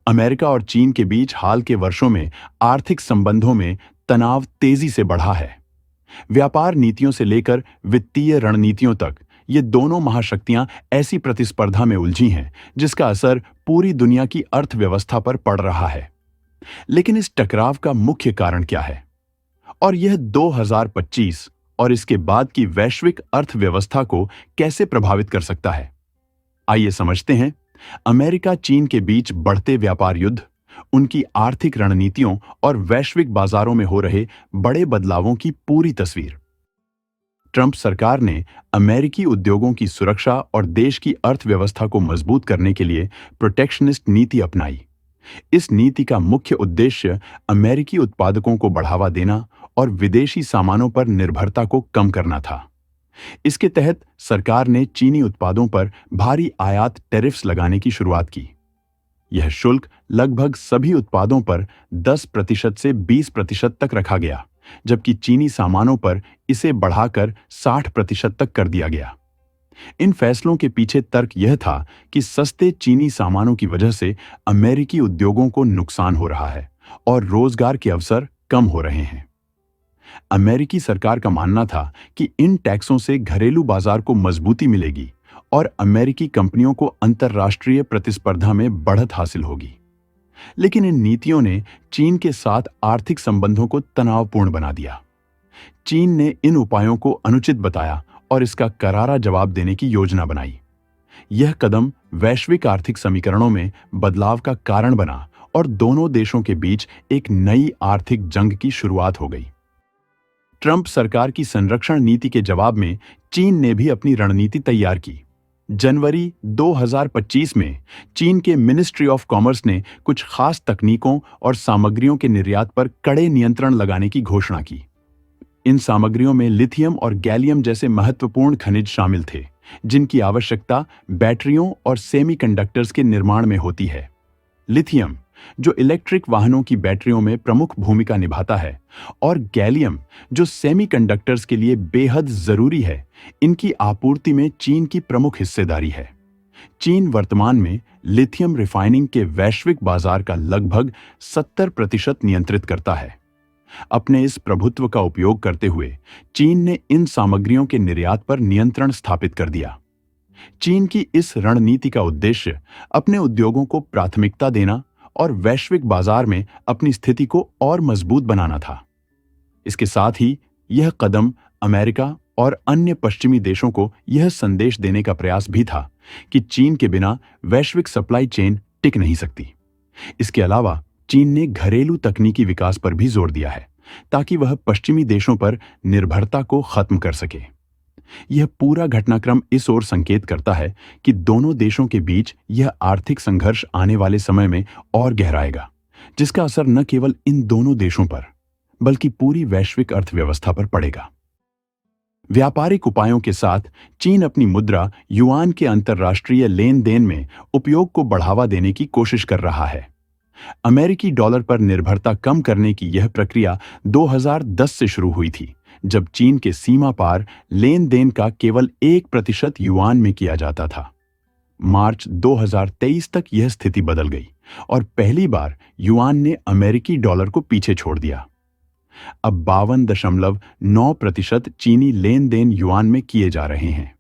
America और चीन के बीच हाल के वर्षों में आर्थिक संबंधों में तनाव तेजी से बढ़ा है। व्यापार नीतियों से लेकर वित्तीय रणनीतियों तक ये दोनों महाशक्तियां ऐसी प्रतिस्पर्धा में उलझी हैं जिसका असर पूरी दुनिया की अर्थव्यवस्था पर पड़ रहा है। लेकिन इस टकराव का मुख्य कारण क्या है और यह 2025 और इसके बाद की वैश्विक अर्थव्यवस्था को कैसे प्रभावित कर सकता है? आइए समझते हैं अमेरिका चीन के बीच बढ़ते व्यापार युद्ध, उनकी आर्थिक रणनीतियों और वैश्विक बाजारों में हो रहे बड़े बदलावों की पूरी तस्वीर। ट्रंप सरकार ने अमेरिकी उद्योगों की सुरक्षा और देश की अर्थव्यवस्था को मजबूत करने के लिए प्रोटेक्शनिस्ट नीति अपनाई। इस नीति का मुख्य उद्देश्य अमेरिकी उत्पादकों को बढ़ावा देना और विदेशी सामानों पर निर्भरता को कम करना था। इसके तहत सरकार ने चीनी उत्पादों पर भारी आयात टैरिफ्स लगाने की शुरुआत की। यह शुल्क लगभग सभी उत्पादों पर 10% से 20% तक रखा गया, जबकि चीनी सामानों पर इसे बढ़ाकर 60% तक कर दिया गया। इन फैसलों के पीछे तर्क यह था कि सस्ते चीनी सामानों की वजह से अमेरिकी उद्योगों को नुकसान हो रहा है और रोजगार के अवसर कम हो रहे हैं। अमेरिकी सरकार का मानना था कि इन टैक्सों से घरेलू बाजार को मजबूती मिलेगी और अमेरिकी कंपनियों को अंतर्राष्ट्रीय प्रतिस्पर्धा में बढ़त हासिल होगी। लेकिन इन नीतियों ने चीन के साथ आर्थिक संबंधों को तनावपूर्ण बना दिया। चीन ने इन उपायों को अनुचित बताया और इसका करारा जवाब देने की योजना बनाई। यह कदम वैश्विक आर्थिक समीकरणों में बदलाव का कारण बना और दोनों देशों के बीच एक नई आर्थिक जंग की शुरुआत हो गई। ट्रंप सरकार की संरक्षण नीति के जवाब में चीन ने भी अपनी रणनीति तैयार की। जनवरी 2025 में चीन के मिनिस्ट्री ऑफ कॉमर्स ने कुछ खास तकनीकों और सामग्रियों के निर्यात पर कड़े नियंत्रण लगाने की घोषणा की। इन सामग्रियों में लिथियम और गैलियम जैसे महत्वपूर्ण खनिज शामिल थे, जिनकी आवश्यकता बैटरियों और सेमीकंडक्टर्स के निर्माण में होती है। लिथियम, जो इलेक्ट्रिक वाहनों की बैटरियों में प्रमुख भूमिका निभाता है, और गैलियम, जो सेमीकंडक्टर्स के लिए बेहद जरूरी है, इनकी आपूर्ति में चीन की प्रमुख हिस्सेदारी है। चीन वर्तमान में लिथियम रिफाइनिंग के वैश्विक बाजार का लगभग 70% नियंत्रित करता है। अपने इस प्रभुत्व का उपयोग करते हुए चीन ने इन सामग्रियों के निर्यात पर नियंत्रण स्थापित कर दिया। चीन की इस रणनीति का उद्देश्य अपने उद्योगों को प्राथमिकता देना और वैश्विक बाजार में अपनी स्थिति को और मजबूत बनाना था। इसके साथ ही यह कदम अमेरिका और अन्य पश्चिमी देशों को यह संदेश देने का प्रयास भी था कि चीन के बिना वैश्विक सप्लाई चेन टिक नहीं सकती। इसके अलावा चीन ने घरेलू तकनीकी विकास पर भी जोर दिया है, ताकि वह पश्चिमी देशों पर निर्भरता को खत्म कर सके। यह पूरा घटनाक्रम इस ओर संकेत करता है कि दोनों देशों के बीच यह आर्थिक संघर्ष आने वाले समय में और गहराएगा, जिसका असर न केवल इन दोनों देशों पर बल्कि पूरी वैश्विक अर्थव्यवस्था पर पड़ेगा। व्यापारिक उपायों के साथ चीन अपनी मुद्रा युआन के अंतर्राष्ट्रीय लेन देन में उपयोग को बढ़ावा देने की कोशिश कर रहा है। अमेरिकी डॉलर पर निर्भरता कम करने की यह प्रक्रिया 2010 से शुरू हुई थी, जब चीन के सीमा पार लेन देन का केवल 1% युआन में किया जाता था। मार्च 2023 तक यह स्थिति बदल गई और पहली बार युआन ने अमेरिकी डॉलर को पीछे छोड़ दिया। अब 52.9% चीनी लेन देन युआन में किए जा रहे हैं।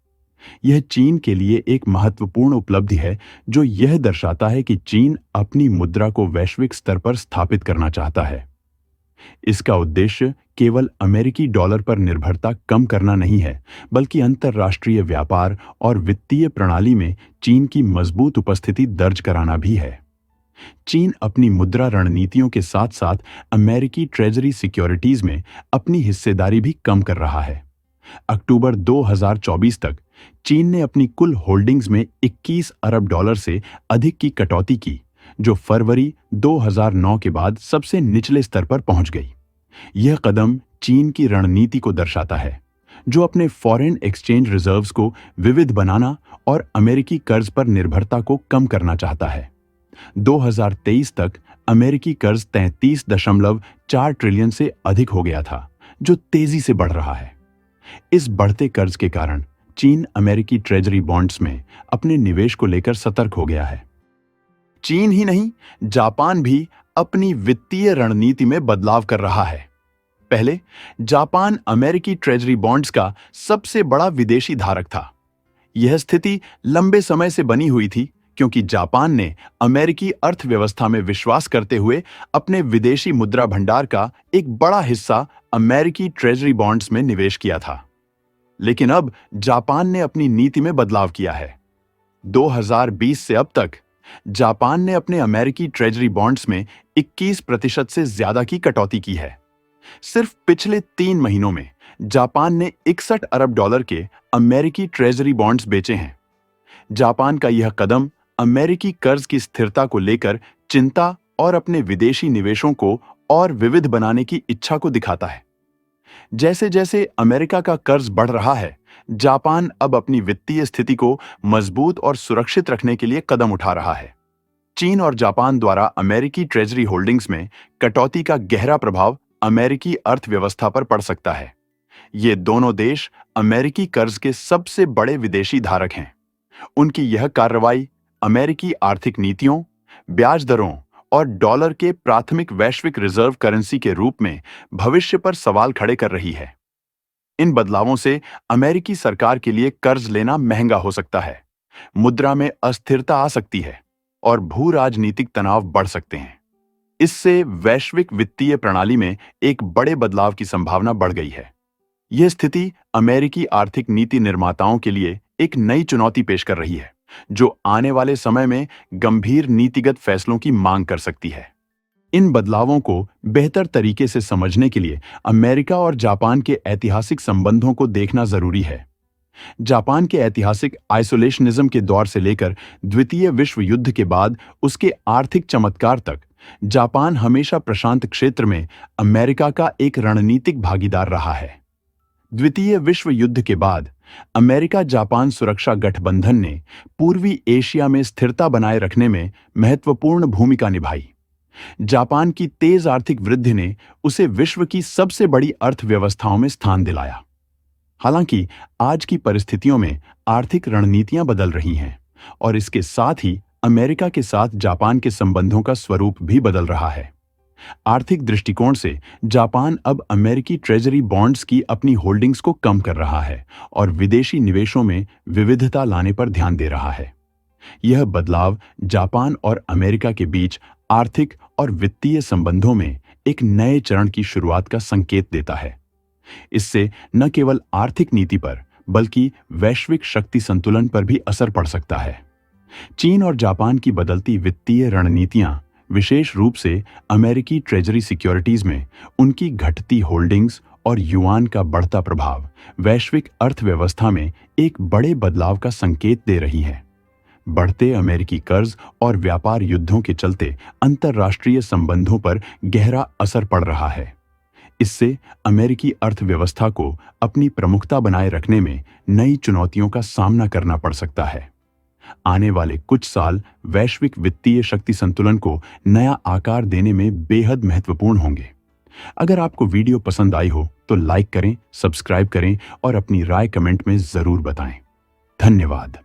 यह चीन के लिए एक महत्वपूर्ण उपलब्धि है, जो यह दर्शाता है कि चीन अपनी मुद्रा को वैश्विक स्तर पर स्थापित करना चाहता है। इसका उद्देश्य केवल अमेरिकी डॉलर पर निर्भरता कम करना नहीं है, बल्कि अंतर्राष्ट्रीय व्यापार और वित्तीय प्रणाली में चीन की मजबूत उपस्थिति दर्ज कराना भी है। चीन अपनी मुद्रा रणनीतियों के साथ साथ अमेरिकी ट्रेजरी सिक्योरिटीज में अपनी हिस्सेदारी भी कम कर रहा है। अक्टूबर 2024 तक चीन ने अपनी कुल होल्डिंग्स में 21 अरब डॉलर से अधिक की कटौती की, जो फरवरी 2009 के बाद सबसे निचले स्तर पर पहुंच गई। यह कदम चीन की रणनीति को दर्शाता है, जो अपने फॉरेन एक्सचेंज रिजर्व्स को विविध बनाना और अमेरिकी कर्ज पर निर्भरता को कम करना चाहता है। 2023 तक अमेरिकी कर्ज 33.4 ट्रिलियन से अधिक हो गया था, जो तेजी से बढ़ रहा है। इस बढ़ते कर्ज के कारण चीन अमेरिकी ट्रेजरी बॉन्ड्स में अपने निवेश को लेकर सतर्क हो गया है। चीन ही नहीं, जापान भी अपनी वित्तीय रणनीति में बदलाव कर रहा है। पहले जापान अमेरिकी ट्रेजरी बॉन्ड्स का सबसे बड़ा विदेशी धारक था। यह स्थिति लंबे समय से बनी हुई थी क्योंकि जापान ने अमेरिकी अर्थव्यवस्था में विश्वास करते हुए अपने विदेशी मुद्रा भंडार का एक बड़ा हिस्सा अमेरिकी ट्रेजरी बॉन्ड्स में निवेश किया था। लेकिन अब जापान ने अपनी नीति में बदलाव किया है। 2020 से अब तक जापान ने अपने अमेरिकी ट्रेजरी बॉन्ड्स में 21% से ज्यादा की कटौती की है। सिर्फ पिछले 3 महीनों में जापान ने 61 अरब डॉलर के अमेरिकी ट्रेजरी बॉन्ड्स बेचे हैं। जापान का यह कदम अमेरिकी कर्ज की स्थिरता को लेकर चिंता और अपने विदेशी निवेशों को और विविध बनाने की इच्छा को दिखाता है। जैसे जैसे अमेरिका का कर्ज बढ़ रहा है, जापान अब अपनी वित्तीय स्थिति को मजबूत और सुरक्षित रखने के लिए कदम उठा रहा है। चीन और जापान द्वारा अमेरिकी ट्रेजरी होल्डिंग्स में कटौती का गहरा प्रभाव अमेरिकी अर्थव्यवस्था पर पड़ सकता है। ये दोनों देश अमेरिकी कर्ज के सबसे बड़े विदेशी धारक हैं। उनकी यह कार्रवाई अमेरिकी आर्थिक नीतियों, ब्याज दरों और डॉलर के प्राथमिक वैश्विक रिजर्व करेंसी के रूप में भविष्य पर सवाल खड़े कर रही है। इन बदलावों से अमेरिकी सरकार के लिए कर्ज लेना महंगा हो सकता है, मुद्रा में अस्थिरता आ सकती है और भू राजनीतिक तनाव बढ़ सकते हैं। इससे वैश्विक वित्तीय प्रणाली में एक बड़े बदलाव की संभावना बढ़ गई है। यह स्थिति अमेरिकी आर्थिक नीति निर्माताओं के लिए एक नई चुनौती पेश कर रही है, जो आने वाले समय में गंभीर नीतिगत फैसलों की मांग कर सकती है। इन बदलावों को बेहतर तरीके से समझने के लिए अमेरिका और जापान के ऐतिहासिक संबंधों को देखना जरूरी है। जापान के ऐतिहासिक आइसोलेशनिज्म के दौर से लेकर द्वितीय विश्व युद्ध के बाद उसके आर्थिक चमत्कार तक, जापान हमेशा प्रशांत क्षेत्र में अमेरिका का एक रणनीतिक भागीदार रहा है। द्वितीय विश्व युद्ध के बाद अमेरिका जापान सुरक्षा गठबंधन ने पूर्वी एशिया में स्थिरता बनाए रखने में महत्वपूर्ण भूमिका निभाई। जापान की तेज आर्थिक वृद्धि ने उसे विश्व की सबसे बड़ी अर्थव्यवस्थाओं में स्थान दिलाया। हालांकि आज की परिस्थितियों में आर्थिक रणनीतियां बदल रही हैं और इसके साथ ही अमेरिका के साथ जापान के संबंधों का स्वरूप भी बदल रहा है। आर्थिक दृष्टिकोण से जापान अब अमेरिकी ट्रेजरी बॉन्ड्स की अपनी होल्डिंग्स को कम कर रहा है और विदेशी निवेशों में विविधता लाने पर ध्यान दे रहा है। यह बदलाव जापान और अमेरिका के बीच आर्थिक और वित्तीय संबंधों में एक नए चरण की शुरुआत का संकेत देता है। इससे न केवल आर्थिक नीति पर बल्कि वैश्विक शक्ति संतुलन पर भी असर पड़ सकता है। चीन और जापान की बदलती वित्तीय रणनीतियां विशेष रूप से अमेरिकी ट्रेजरी सिक्योरिटीज में उनकी घटती होल्डिंग्स और युआन का बढ़ता प्रभाव वैश्विक अर्थव्यवस्था में एक बड़े बदलाव का संकेत दे रही है। बढ़ते अमेरिकी कर्ज और व्यापार युद्धों के चलते अंतर्राष्ट्रीय संबंधों पर गहरा असर पड़ रहा है। इससे अमेरिकी अर्थव्यवस्था को अपनी प्रमुखता बनाए रखने में नई चुनौतियों का सामना करना पड़ सकता है। आने वाले कुछ साल वैश्विक वित्तीय शक्ति संतुलन को नया आकार देने में बेहद महत्वपूर्ण होंगे। अगर आपको वीडियो पसंद आई हो तो लाइक करें, सब्सक्राइब करें और अपनी राय कमेंट में जरूर बताएं। धन्यवाद।